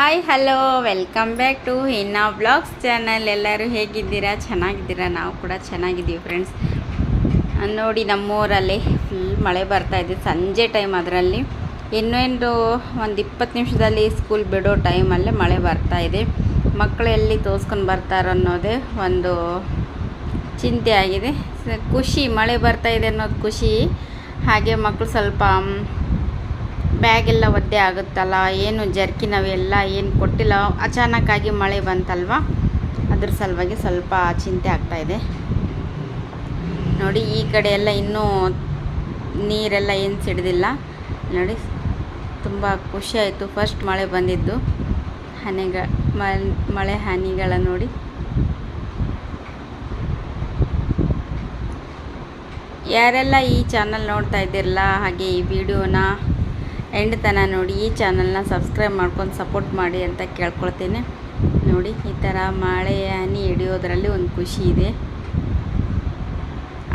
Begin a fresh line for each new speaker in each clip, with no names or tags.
Hi hello welcome back to Hinna blogs channel. ಎಲ್ಲರೂ ಹೇಗಿದ್ದೀರಾ? ಚೆನ್ನಾಗಿದ್ದೀರಾ? ನಾವು ಕೂಡ ಚೆನ್ನಾಗಿದ್ದೀವಿ ಫ್ರೆಂಡ್ಸ್. ನೋಡಿ ನಮ್ಮೂರಲ್ಲಿ ಫುಲ್ ಮಳೆ ಬರ್ತಾಯಿದೆ, ಸಂಜೆ ಟೈಮ್. ಅದರಲ್ಲಿ ಇನ್ನೊಂದು 20 ನಿಮಿಷದಲ್ಲಿ ಸ್ಕೂಲ್ ಬಿಡೋ ಟೈಮಲ್ಲೇ ಮಳೆ ಬರ್ತಾಯಿದೆ. ಮಕ್ಕಳು ಎಲ್ಲಿ ತೋರಿಸ್ಕೊಂಡು ಬರ್ತಾರೋ ಅನ್ನೋದೇ ಒಂದು ಚಿಂತೆ ಆಗಿದೆ. ಖುಷಿ, ಮಳೆ ಬರ್ತಾಯಿದೆ ಅನ್ನೋದು ಖುಷಿ. ಹಾಗೆ ಮಕ್ಕಳು ಸ್ವಲ್ಪ ಬ್ಯಾಗ್ ಎಲ್ಲ ಒದ್ದೆ ಆಗುತ್ತಲ್ಲ, ಏನು ಜರ್ಕಿನ್ ಅವೆಲ್ಲ ಏನು ಕೊಟ್ಟಿಲ್ಲ, ಅಚಾನಕ್ಕಾಗಿ ಮಳೆ ಬಂತಲ್ವ, ಅದ್ರ ಸಲುವಾಗಿ ಸ್ವಲ್ಪ ಚಿಂತೆ ಆಗ್ತಾಯಿದೆ. ನೋಡಿ ಈ ಕಡೆ ಎಲ್ಲ ಇನ್ನೂ ನೀರೆಲ್ಲ ಏನು ಸಿಡಿದಿಲ್ಲ. ನೋಡಿ ತುಂಬ ಖುಷಿ ಆಯಿತು ಫಸ್ಟ್ ಮಳೆ ಬಂದಿದ್ದು. ಮಳೆ ಹನಿಗಳ ನೋಡಿ. ಯಾರೆಲ್ಲ ಈ ಚಾನಲ್ ನೋಡ್ತಾ ಇದ್ದಿರಲ್ಲ, ಹಾಗೆ ಈ ವಿಡಿಯೋನ ಎಂಡ್ ತನಕ ನೋಡಿ, ಈ ಚಾನಲ್ನ ಸಬ್ಸ್ಕ್ರೈಬ್ ಮಾಡ್ಕೊಂಡು ಸಪೋರ್ಟ್ ಮಾಡಿ ಅಂತ ಕೇಳ್ಕೊಳ್ತೇನೆ. ನೋಡಿ ಈ ಥರ ಮಳೆ ಹನಿ ಹಿಡಿಯೋದ್ರಲ್ಲಿ ಒಂದು ಖುಷಿ ಇದೆ.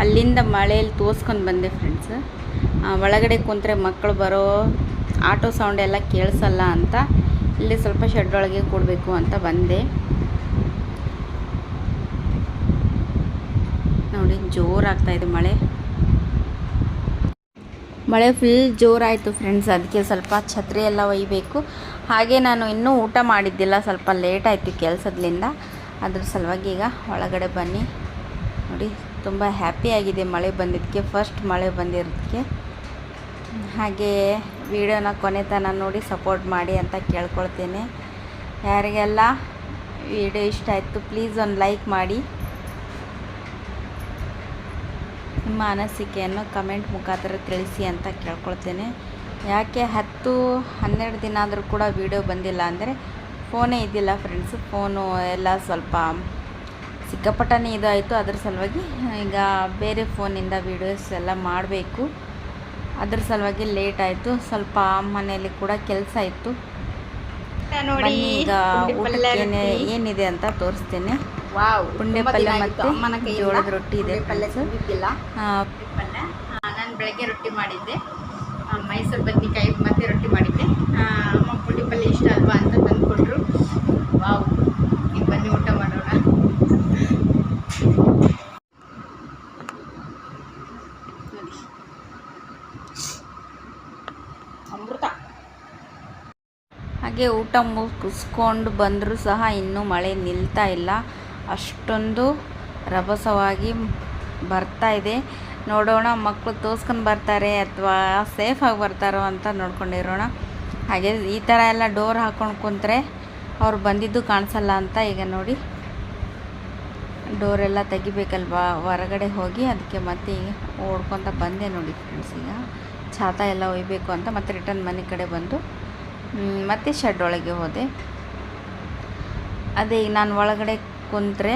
ಅಲ್ಲಿಂದ ಮಳೆಯಲ್ಲಿ ತೋರಿಸ್ಕೊಂಡು ಬಂದೆ ಫ್ರೆಂಡ್ಸ್. ಒಳಗಡೆ ಕುಂತ್ರೆ ಮಕ್ಕಳು ಬರೋ ಆಟೋ ಸೌಂಡ್ ಎಲ್ಲ ಕೇಳಿಸಲ್ಲ ಅಂತ ಇಲ್ಲಿ ಸ್ವಲ್ಪ ಶೆಡ್ ಒಳಗೆ ಕೊಡಬೇಕು ಅಂತ ಬಂದೆ. ನೋಡಿ ಜೋರಾಗ್ತಾಯಿದೆ ಮಳೆ ಫುಲ್ ಜೋರಾಯಿತು ಫ್ರೆಂಡ್ಸ್. ಅದಕ್ಕೆ ಸ್ವಲ್ಪ ಛತ್ರಿ ಎಲ್ಲ ಒಯ್ಯಬೇಕು. ಹಾಗೆ ನಾನು ಇನ್ನೂ ಊಟ ಮಾಡಿದ್ದಿಲ್ಲ, ಸ್ವಲ್ಪ ಲೇಟ್ ಆಯಿತು ಕೆಲಸದಿಂದ. ಅದ್ರ ಸಲುವಾಗಿ ಈಗ ಒಳಗಡೆ ಬನ್ನಿ. ನೋಡಿ ತುಂಬ ಹ್ಯಾಪಿಯಾಗಿದೆ ಮಳೆ ಬಂದಿದ್ದಕ್ಕೆ, ಫಸ್ಟ್ ಮಳೆ ಬಂದಿರೋದಕ್ಕೆ. ಹಾಗೆ ವಿಡಿಯೋನ ಕೊನೆ ತನಕ ನೋಡಿ ಸಪೋರ್ಟ್ ಮಾಡಿ ಅಂತ ಕೇಳ್ಕೊಳ್ತೇನೆ. ಯಾರಿಗೆಲ್ಲ ವಿಡಿಯೋ ಇಷ್ಟ ಆಯಿತು ಪ್ಲೀಸ್ ಒಂದು ಲೈಕ್ ಮಾಡಿ, ನಿಮ್ಮ ಅನಿಸಿಕೆಯನ್ನು ಕಮೆಂಟ್ ಮುಖಾಂತರ ತಿಳಿಸಿ ಅಂತ ಕೇಳ್ಕೊಳ್ತೇನೆ. ಯಾಕೆ 10-12 ದಿನ ಆದರೂ ಕೂಡ ವಿಡಿಯೋ ಬಂದಿಲ್ಲ ಅಂದರೆ ಫೋನೇ ಇದ್ದಿಲ್ಲ ಫ್ರೆಂಡ್ಸು. ಫೋನು ಎಲ್ಲ ಸ್ವಲ್ಪ ಸಿಕ್ಕಾಪಟ್ಟನೇ ಇದಾಯಿತು. ಅದ್ರ ಸಲುವಾಗಿ ಈಗ ಬೇರೆ ಫೋನಿಂದ ವೀಡಿಯೋಸ್ ಎಲ್ಲ ಮಾಡಬೇಕು. ಅದ್ರ ಸಲುವಾಗಿ ಲೇಟ್ ಆಯಿತು. ಸ್ವಲ್ಪ ಮನೆಯಲ್ಲಿ ಕೂಡ ಕೆಲಸ ಇತ್ತು. ನೋಡಿ ಈಗ ಊಟಕ್ಕೆ ಏನಿದೆ ಅಂತ ತೋರಿಸ್ತೇನೆ. ಪುಂಡೆ ಪಲ್ಯ ಮತ್ತು ಜೋಳದ ರೊಟ್ಟಿ ಇದೆ. ನಾನು ಬೆಳಗ್ಗೆ ರೊಟ್ಟಿ ಮಾಡಿದ್ದೆ, ಮೈಸೂರು ಬದ್ನಿಕಾಯಿ ಮತ್ತು ರೊಟ್ಟಿ ಮಾಡಿದ್ದೆ. ಅಮ್ಮ ಪುಂಡಿ ಪಲ್ಯ ಇಷ್ಟ ಅಲ್ವಾ ಅಂತ ತಂದುಕೊಟ್ರು. ವಾವ್, ಈಗ ಬನ್ನಿ ಊಟ ಮಾಡೋಣ. ನೋಡಿ ಅಮೃತ. ಹಾಗೆ ಊಟ ಮುಗಿಸ್ಕೊಂಡು ಬಂದರೂ ಸಹ ಇನ್ನೂ ಮಳೆ ನಿಲ್ತಾ ಇಲ್ಲ, ಅಷ್ಟೊಂದು ರಭಸವಾಗಿ ಬರ್ತಾ ಇದೆ. ನೋಡೋಣ ಮಕ್ಕಳು ತೋರಿಸ್ಕೊಂಡು ಬರ್ತಾರೆ ಅಥವಾ ಸೇಫಾಗಿ ಬರ್ತಾರೋ ಅಂತ ನೋಡ್ಕೊಂಡಿರೋಣ. ಹಾಗೆ ಈ ಥರ ಎಲ್ಲ ಡೋರ್ ಹಾಕ್ಕೊಂಡು ಕುಂತ್ರೆ ಅವ್ರು ಬಂದಿದ್ದು ಕಾಣಿಸಲ್ಲ ಅಂತ ಈಗ ನೋಡಿ ಡೋರೆಲ್ಲ ತೆಗಿಬೇಕಲ್ವಾ ಹೊರಗಡೆ ಹೋಗಿ. ಅದಕ್ಕೆ ಮತ್ತೆ ಈಗ ಓಡ್ಕೊತ ಬಂದೆ ನೋಡಿ ಫ್ರೆಂಡ್ಸ್. ಈಗ ಛಾತ ಎಲ್ಲ ಒಯ್ಯಬೇಕು ಅಂತ ಮತ್ತೆ ರಿಟರ್ನ್ ಮನೆ ಕಡೆ ಬಂದು ಮತ್ತೆ ಶೆಡ್ ಒಳಗೆ ಹೋದೆ. ಅದೇ ಈಗ ನಾನು ಒಳಗಡೆ ಕುಂತ್ರೆ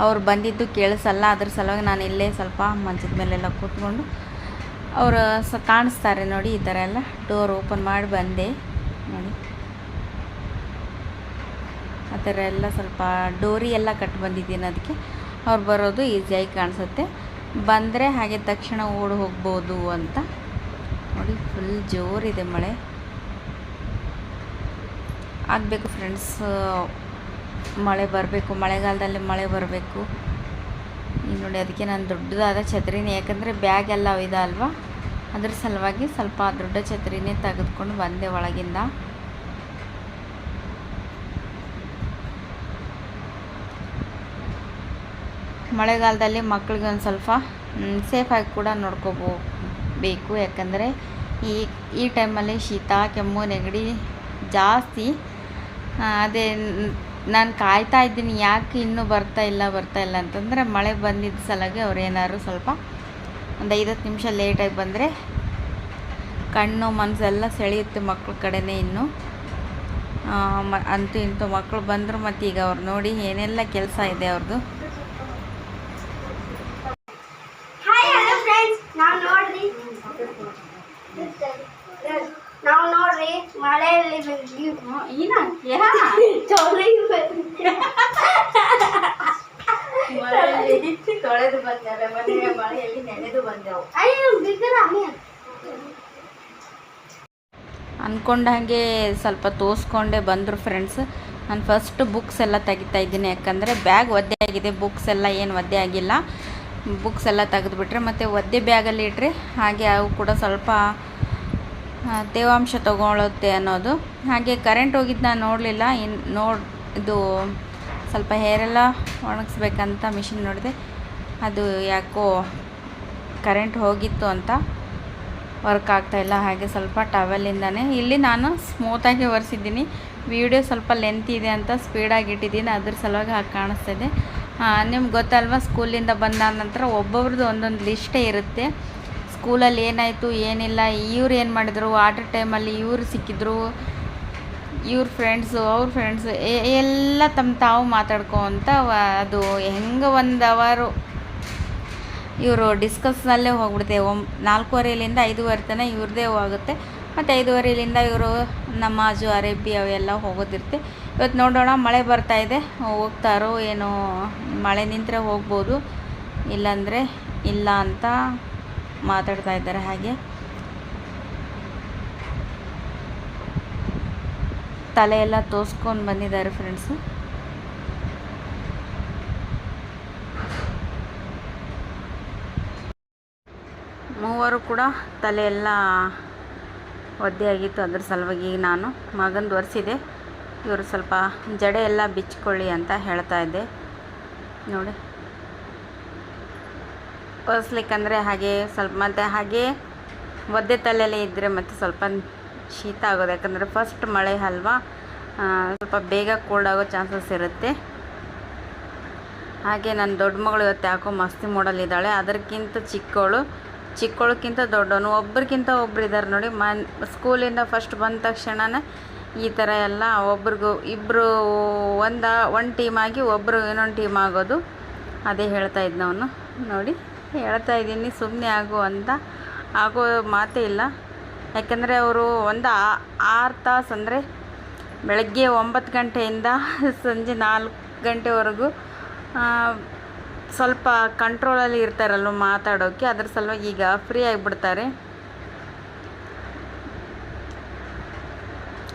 ಅವ್ರು ಬಂದಿದ್ದು ಕೇಳಿಸಲ್ಲ. ಅದ್ರ ಸಲುವಾಗಿ ನಾನು ಇಲ್ಲೇ ಸ್ವಲ್ಪ ಮಂಚದ ಮೇಲೆಲ್ಲ ಕೂತ್ಕೊಂಡು ಅವರು ಕಾಣಿಸ್ತಾರೆ ನೋಡಿ. ಈ ಥರ ಎಲ್ಲ ಡೋರ್ ಓಪನ್ ಮಾಡಿ ಬಂದೆ ನೋಡಿ. ಆ ಥರ ಎಲ್ಲ ಸ್ವಲ್ಪ ಡೋರಿ ಎಲ್ಲ ಕಟ್ಟಿ ಬಂದಿದ್ದೀನಿ. ಅದಕ್ಕೆ ಅವ್ರು ಬರೋದು ಈಸಿಯಾಗಿ ಕಾಣಿಸುತ್ತೆ. ಬಂದರೆ ಹಾಗೆ ತಕ್ಷಣ ಓಡಿ ಹೋಗ್ಬೋದು ಅಂತ ನೋಡಿ. ಫುಲ್ ಜೋರಿದೆ ಮಳೆ. ಆಗಬೇಕು ಫ್ರೆಂಡ್ಸ್, ಮಳೆ ಬರಬೇಕು, ಮಳೆಗಾಲದಲ್ಲಿ ಮಳೆ ಬರಬೇಕು. ಈಗ ನೋಡಿ ಅದಕ್ಕೆ ನಾನು ದೊಡ್ಡದಾದ ಛತ್ರಿನೇ, ಯಾಕಂದರೆ ಬ್ಯಾಗ್ ಎಲ್ಲ ಇದೆ ಅಲ್ವಾ, ಅದ್ರ ಸಲುವಾಗಿ ಸ್ವಲ್ಪ ದೊಡ್ಡ ಛತ್ರಿನೇ ತೆಗೆದುಕೊಂಡು ಬಂದೆ ಒಳಗಿಂದ. ಮಳೆಗಾಲದಲ್ಲಿ ಮಕ್ಕಳಿಗೆ ಒಂದು ಸ್ವಲ್ಪ ಸೇಫಾಗಿ ಕೂಡ ನೋಡ್ಕೋಬೇಕು. ಯಾಕಂದರೆ ಈ ಟೈಮಲ್ಲಿ ಶೀತ, ಕೆಮ್ಮು, ನೆಗಡಿ ಜಾಸ್ತಿ. ಅದೇ ನಾನು ಕಾಯ್ತಾ ಇದ್ದೀನಿ ಯಾಕೆ ಇನ್ನೂ ಬರ್ತಾ ಇಲ್ಲ ಅಂತಂದರೆ ಮಳೆ ಬಂದಿದ್ದ ಸಲುವಾಗಿ ಅವ್ರು ಏನಾದ್ರು ಸ್ವಲ್ಪ ಒಂದು 5-10 ನಿಮಿಷ ಲೇಟಾಗಿ ಬಂದರೆ ಕಣ್ಣು ಮನಸ್ಸೆಲ್ಲ ಸೆಳೆಯುತ್ತೆ ಮಕ್ಳ ಕಡೆನೇ. ಇನ್ನು ಅಂತೂ ಇಂತೂ ಮಕ್ಕಳು ಬಂದರು. ಮತ್ತು ಈಗ ಅವ್ರು ನೋಡಿ ಏನೆಲ್ಲ ಕೆಲಸ ಇದೆ ಅವ್ರದ್ದು.
ನಾವು ನೋಡ್ರಿ ಮಳೆಯಲ್ಲಿ
ತೊಳೆದು ಬಂದರೆ ಮಳೆಯಲ್ಲಿ ನೆನೆದು ಬಂದೆವು. ಅಂದ್ಕೊಂಡ ಹಾಗೆ ಸ್ವಲ್ಪ ತೋರಿಸ್ಕೊಂಡೆ ಬಂದರು ಫ್ರೆಂಡ್ಸ್. ನಾನು ಫಸ್ಟ್ ಬುಕ್ಸ್ ಎಲ್ಲ ತೆಗಿತಾ ಇದ್ದೀನಿ, ಯಾಕಂದರೆ ಬ್ಯಾಗ್ ಒದ್ದೆ ಆಗಿದೆ. ಬುಕ್ಸ್ ಎಲ್ಲ ಏನು ಒದ್ದೆ ಆಗಿಲ್ಲ. ಬುಕ್ಸ್ ಎಲ್ಲ ತೆಗೆದುಬಿಟ್ರೆ ಮತ್ತು ಒದ್ದೆ ಬ್ಯಾಗಲ್ಲಿ ಇಟ್ಟರೆ ಹಾಗೆ ಅವು ಕೂಡ ಸ್ವಲ್ಪ ತೇವಾಂಶ ತಗೊಳ್ಳುತ್ತೆ ಅನ್ನೋದು. ಹಾಗೆ ಕರೆಂಟ್ ಹೋಗಿದ್ದು ನಾನು ನೋಡಲಿಲ್ಲ. ಇದು ಸ್ವಲ್ಪ ಹೇರೆಲ್ಲ ಒಣಗಿಸ್ಬೇಕಂತ ಮಿಷಿನ್ ನೋಡಿದೆ, ಅದು ಯಾಕೋ ಕರೆಂಟ್ ಹೋಗಿತ್ತು ಅಂತ ವರ್ಕ್ ಆಗ್ತಾಯಿಲ್ಲ. ಹಾಗೆ ಸ್ವಲ್ಪ ಟವೆಲಿಂದನೇ ಇಲ್ಲಿ ನಾನು ಸ್ಮೂತಾಗಿ ಒರೆಸಿದ್ದೀನಿ. ವಿಡಿಯೋ ಸ್ವಲ್ಪ ಲೆಂತ್ ಇದೆ ಅಂತ ಸ್ಪೀಡಾಗಿ ಇಟ್ಟಿದ್ದೀನಿ, ಅದ್ರ ಸಲುವಾಗಿ ಹಾಗೆ ಕಾಣಿಸ್ತಿದೆ. ನಿಮ್ಗೆ ಗೊತ್ತಲ್ವ, ಸ್ಕೂಲಿಂದ ಬಂದ ನಂತರ ಒಬ್ಬೊಬ್ರದ್ದು ಒಂದೊಂದು ಲಿಸ್ಟೇ ಇರುತ್ತೆ. ಸ್ಕೂಲಲ್ಲಿ ಏನಾಯಿತು ಏನಿಲ್ಲ, ಇವ್ರು ಏನು ಮಾಡಿದರು, ಆಟದ ಟೈಮಲ್ಲಿ ಇವ್ರು ಸಿಕ್ಕಿದ್ರು, ಇವ್ರ ಫ್ರೆಂಡ್ಸು ಅವ್ರ ಫ್ರೆಂಡ್ಸು ಎಲ್ಲ ತಾವು ಮಾತಾಡ್ಕೊತ ಅದು ಹೆಂಗೆ 1 ಅವರು ಇವರು ಡಿಸ್ಕಸ್ನಲ್ಲೇ ಹೋಗ್ಬಿಡುತ್ತೆ. 4:15ರಿಂದ 5:30 ತನಕ ಇವ್ರದ್ದೇ ಹೋಗುತ್ತೆ. ಮತ್ತು 5:15ರಿಂದ ಇವರು ನಮಾಜು ಅರೇಬಿ ಅವೆಲ್ಲ ಹೋಗೋದಿರುತ್ತೆ. ಇವತ್ತು ನೋಡೋಣ, ಮಳೆ ಬರ್ತಾಯಿದೆ, ಹೋಗ್ತಾರೋ ಏನೋ, ಮಳೆ ನಿಂತರೆ ಹೋಗ್ಬೋದು, ಇಲ್ಲಾಂದರೆ ಇಲ್ಲ ಅಂತ ಮಾತಾಡ್ತಾ ಇದ್ದಾರೆ. ಹಾಗೆ ತಲೆ ಎಲ್ಲ ತೋರಿಸ್ಕೊಂಡು ಬಂದಿದ್ದಾರೆ ಫ್ರೆಂಡ್ಸು. ಮೂವರು ಕೂಡ ತಲೆ ಎಲ್ಲ ಒದ್ದೆ ಆಗಿತ್ತು, ಅದ್ರ ಸಲುವಾಗಿ ನಾನು ಮಗಂದು ಒರೆಸಿದೆ. ಇವರು ಸ್ವಲ್ಪ ಜಡೆ ಎಲ್ಲ ಬಿಚ್ಕೊಳ್ಳಿ ಅಂತ ಹೇಳ್ತಾ ಇದ್ದೆ. ನೋಡಿ, ಒರೆಸ್ಲಿಕ್ಕಂದರೆ ಹಾಗೆ ಸ್ವಲ್ಪ, ಮತ್ತು ಹಾಗೆ ಒದ್ದೆ ತಲೆಯಲ್ಲೇ ಇದ್ದರೆ ಮತ್ತು ಸ್ವಲ್ಪ ಶೀತ ಆಗೋದು, ಯಾಕಂದರೆ ಫಸ್ಟ್ ಮಳೆ ಅಲ್ವಾ, ಸ್ವಲ್ಪ ಬೇಗ ಕೋಲ್ಡ್ ಆಗೋ ಚಾನ್ಸಸ್ ಇರುತ್ತೆ. ಹಾಗೆ ನನ್ನ ದೊಡ್ಡ ಮಗಳು ಇವತ್ತು ಯಾಕೋ ಮಸ್ತಿ ಮೂಡಲ್ಲಿದ್ದಾಳೆ. ಅದಕ್ಕಿಂತ ಚಿಕ್ಕವಳಕ್ಕಿಂತ ದೊಡ್ಡವನು ಒಬ್ರಿಗಿಂತ ಒಬ್ರು ಇದ್ದಾರೆ ನೋಡಿ. ಸ್ಕೂಲಿಂದ ಫಸ್ಟ್ ಬಂದ ತಕ್ಷಣನೇ ಈ ಥರ ಎಲ್ಲ ಇಬ್ಬರು ಒಂದು ಟೀಮ್ ಆಗಿ ಒಬ್ಬರು ಇನ್ನೊಂದು ಟೀಮ್ ಆಗೋದು. ಅದೇ ಹೇಳ್ತಾ ಇದ್ನವನು. ನೋಡಿ, ಹೇಳ್ತಾ ಇದ್ದೀನಿ, ಸುಮ್ಮನೆ ಆಗೋ ಮಾತೇ ಇಲ್ಲ. ಯಾಕೆಂದರೆ ಅವರು 6 ತಾಸು, ಅಂದರೆ ಬೆಳಗ್ಗೆ 9 ಗಂಟೆಯಿಂದ ಸಂಜೆ 4 ಗಂಟೆವರೆಗೂ ಸ್ವಲ್ಪ ಕಂಟ್ರೋಲಲ್ಲಿ ಇರ್ತಾರಲ್ವ ಮಾತಾಡೋಕ್ಕೆ, ಅದ್ರ ಸಲುವಾಗಿ ಈಗ ಫ್ರೀ ಆಗಿಬಿಡ್ತಾರೆ.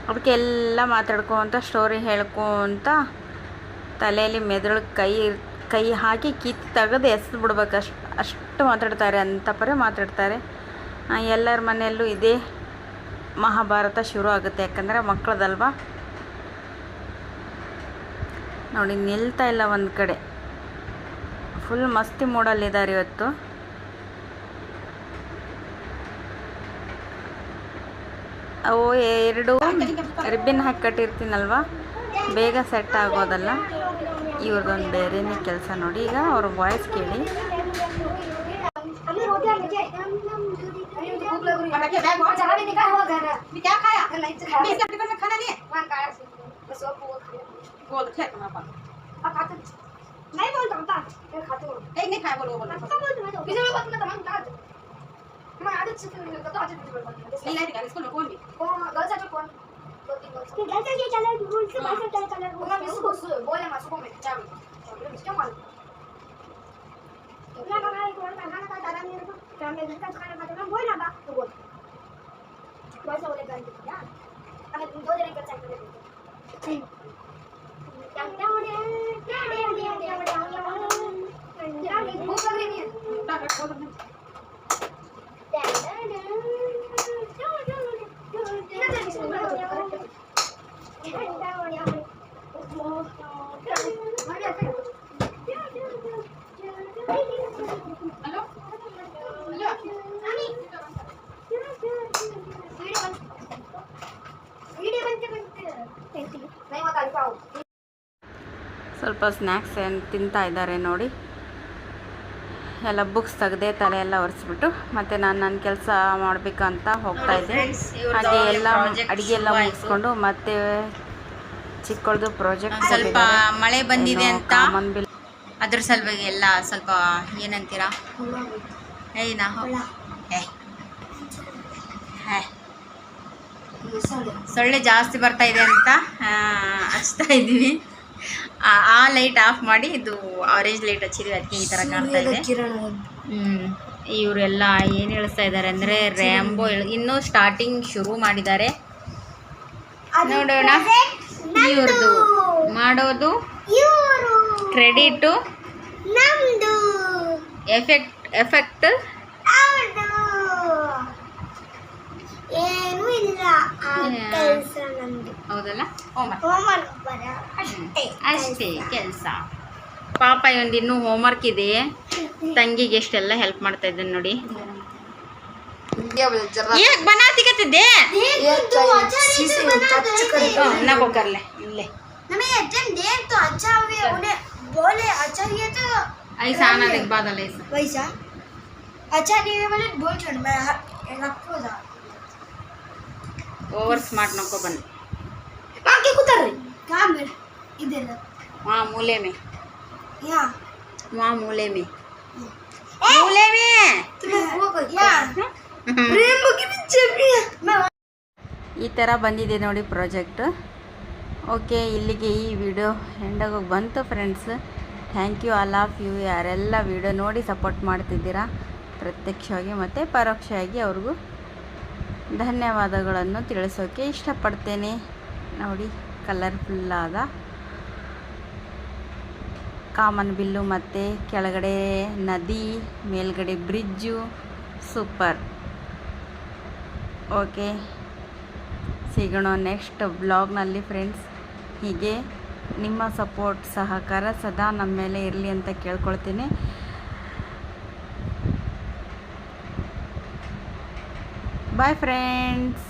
ಅದಕ್ಕೆ ಎಲ್ಲ ಮಾತಾಡ್ಕೊತ ಸ್ಟೋರಿ ಹೇಳ್ಕೊತ ತಲೆಯಲ್ಲಿ ಮೆದುಳಿಗೆ ಕೈ ಹಾಕಿ ಕಿತ್ತು ತೆಗೆದು ಎಸೆದು ಬಿಡ್ಬೇಕು, ಅಷ್ಟು ಮಾತಾಡ್ತಾರೆ, ಅಂತ ಪರಿ ಮಾತಾಡ್ತಾರೆ. ಎಲ್ಲರ ಮನೆಯಲ್ಲೂ ಇದೇ ಮಹಾಭಾರತ ಶುರು ಆಗುತ್ತೆ, ಯಾಕಂದರೆ ಮಕ್ಕಳದಲ್ವ. ನೋಡಿ, ನಿಲ್ತಾ ಇಲ್ಲ ಒಂದು ಕಡೆ, ಫುಲ್ ಮಸ್ತಿ ಮೂಡಲ್ಲಿದ್ದಾರೆ ಇವತ್ತು. ಅವು 2 ರಿಬ್ಬಿನ್ ಹಾಕಿ ಕಟ್ಟಿರ್ತೀನಲ್ವ, ಬೇಗ ಸೆಟ್ ಆಗೋದಲ್ಲ. ಇವ್ರದ್ದೊಂದು ಬೇರೆಯೇ ಕೆಲಸ ನೋಡಿ. ಈಗ ಅವ್ರ ವಾಯ್ಸ್ ಕೇಳಿ.
नहीं बोलता हूं खाते हो नहीं खाया बोलो सब बोलते मैं तो बीच में बात में तमाम दाद मैं आदत से तो आदत नहीं नहीं नहीं इसको कौन भी गर्ल्स है कौन दो तीन गर्ल्स के गर्ल्स ये चला रूल से बात चला कलर वो मैं इसको बोले मैं सुबह में चाबी क्या मालूम ना ना एक और खाना का दादा मेरे को फैमिली घर का खाना खाता मैं बोल ना बा तो बोल वैसा बोले कर दिया हमें 2 दिन का चाहिए क्या हो रहा है
ಸ್ವಲ್ಪ ಸ್ನ್ಯಾಕ್ಸ್ ತಿಂತಾ ಇದ್ದಾರೆ ನೋಡಿ. ಎಲ್ಲ ಬುಕ್ಸ್ ತೆಗೆದೆ ತಲೆ ಎಲ್ಲ ಒರೆಸ್ಬಿಟ್ಟು ಮತ್ತೆ ನಾನು ನನ್ನ ಕೆಲಸ ಮಾಡಬೇಕಂತ ಹೋಗ್ತಾ ಇದ್ದೆ. ಹಾಗೆ ಎಲ್ಲ ಅಡುಗೆ ಎಲ್ಲ ಮುಗಿಸ್ಕೊಂಡು ಮತ್ತೆ ಚಿಕ್ಕಳ್ದು ಪ್ರಾಜೆಕ್ಟ್
ಸ್ವಲ್ಪ ಮಳೆ ಬಂದಿದೆ ಅಂತ ಅದ್ರ ಸಲುವಾಗಿ ಎಲ್ಲ ಸ್ವಲ್ಪ ಏನಂತೀರಾ ಏನ ಸೊಳ್ಳೆ ಜಾಸ್ತಿ ಬರ್ತಾ ಇದೆ ಅಂತ ಹಚ್ತಾ ಇದ್ದೀವಿ. ಆ ಲೈಟ್ ಆಫ್ ಮಾಡಿ ಇದು ಆರೆಂಜ್ ಲೈಟ್ ಹಚ್ಚಿದ್ವಿ, ಅದಕ್ಕೆ ಈ ಥರ ಕಾಣ್ತಾ ಇದೆ. ಇವರೆಲ್ಲ ಏನು ಹೇಳ್ತಾ ಇದ್ದಾರೆ ಅಂದರೆ ರ್ಯಾಂಬೋ ಇನ್ನೂ ಸ್ಟಾರ್ಟಿಂಗ್ ಶುರು ಮಾಡಿದ್ದಾರೆ. ನೋಡೋಣ ಇವ್ರದ್ದು ಮಾಡೋದು
ಇವರು
ಕ್ರೆಡಿಟು
ನಮ್ದು
ಎಫೆಕ್ಟ್
ಹೌದು ಏನು ಇಲ್ಲ ಕೆಲಸ ನಂದು
ಹೌದಲ್ಲ ಹೋಮ್ವರ್ಕ್
ಹೋಮ್ವರ್ಕ್ ಬರ ಅಷ್ಟೇ
ಅಷ್ಟೇ ಕೆಲಸ ಪಾಪ ಇವಂದು ಇನ್ನೂ ಹೋಮ್ವರ್ಕ್ ಇದೆ ತಂಗಿಗೆ ಎಷ್ಟೆಲ್ಲ ಹೆಲ್ಪ್ ಮಾಡ್ತಾ ಇದ್ದಾನೆ ನೋಡಿ ಈಗ ಬನಾತಿಕತ್ತಿದ್ದೆ ನಾ ಹೋಗರ್ಲೆ ಇಲ್ಲೇ
हमें एकदम देख तो अच्छा हुए उन्हें बोले अच्छा ये तो
ऐसा आना देख बादल ऐसा
वैसा अच्छा नहीं है बोले बोल छोड़ मैं रखो जा
ओवर स्मार्ट नको बन
वहाँ के कुतर रही कहाँ में इधर
वहाँ मूले में
यहाँ
वहाँ मूले में मूले में
तुम्हें वो यहाँ प्रेम की पिक्चर भी है मैं
ಈ ಥರ ಬಂದಿದೆ ನೋಡಿ ಪ್ರಾಜೆಕ್ಟ್. ಓಕೆ, ಇಲ್ಲಿಗೆ ಈ ವಿಡಿಯೋ ಎಂಡಾಗೋಗಿ ಬಂತು friends. Thank you all of you, ಯಾರೆಲ್ಲ ವಿಡಿಯೋ ನೋಡಿ ಸಪೋರ್ಟ್ ಮಾಡ್ತಿದ್ದೀರಾ ಪ್ರತ್ಯಕ್ಷವಾಗಿ ಮತ್ತು ಪರೋಕ್ಷವಾಗಿ ಅವ್ರಿಗೂ ಧನ್ಯವಾದಗಳನ್ನು ತಿಳಿಸೋಕ್ಕೆ ಇಷ್ಟಪಡ್ತೇನೆ. ನೋಡಿ, ಕಲರ್ಫುಲ್ಲಾದ ಕಾಮನ್ ಬಿಲ್ಲು ಮತ್ತು ಕೆಳಗಡೆ ನದಿ, ಮೇಲ್ಗಡೆ ಬ್ರಿಡ್ಜು, ಸೂಪರ್. ಓಕೆ, ಸಿಗೋಣ ನೆಕ್ಸ್ಟ್ ಬ್ಲಾಗ್ನಲ್ಲಿ ಫ್ರೆಂಡ್ಸ್. ಹೀಗೆ ನಿಮ್ಮ ಸಪೋರ್ಟ್ ಸಹಕಾರ ಸದಾ ನಮ್ಮ ಮೇಲೆ ಇರಲಿ ಅಂತ ಕೇಳ್ಕೊಳ್ತೀನಿ. Bye friends.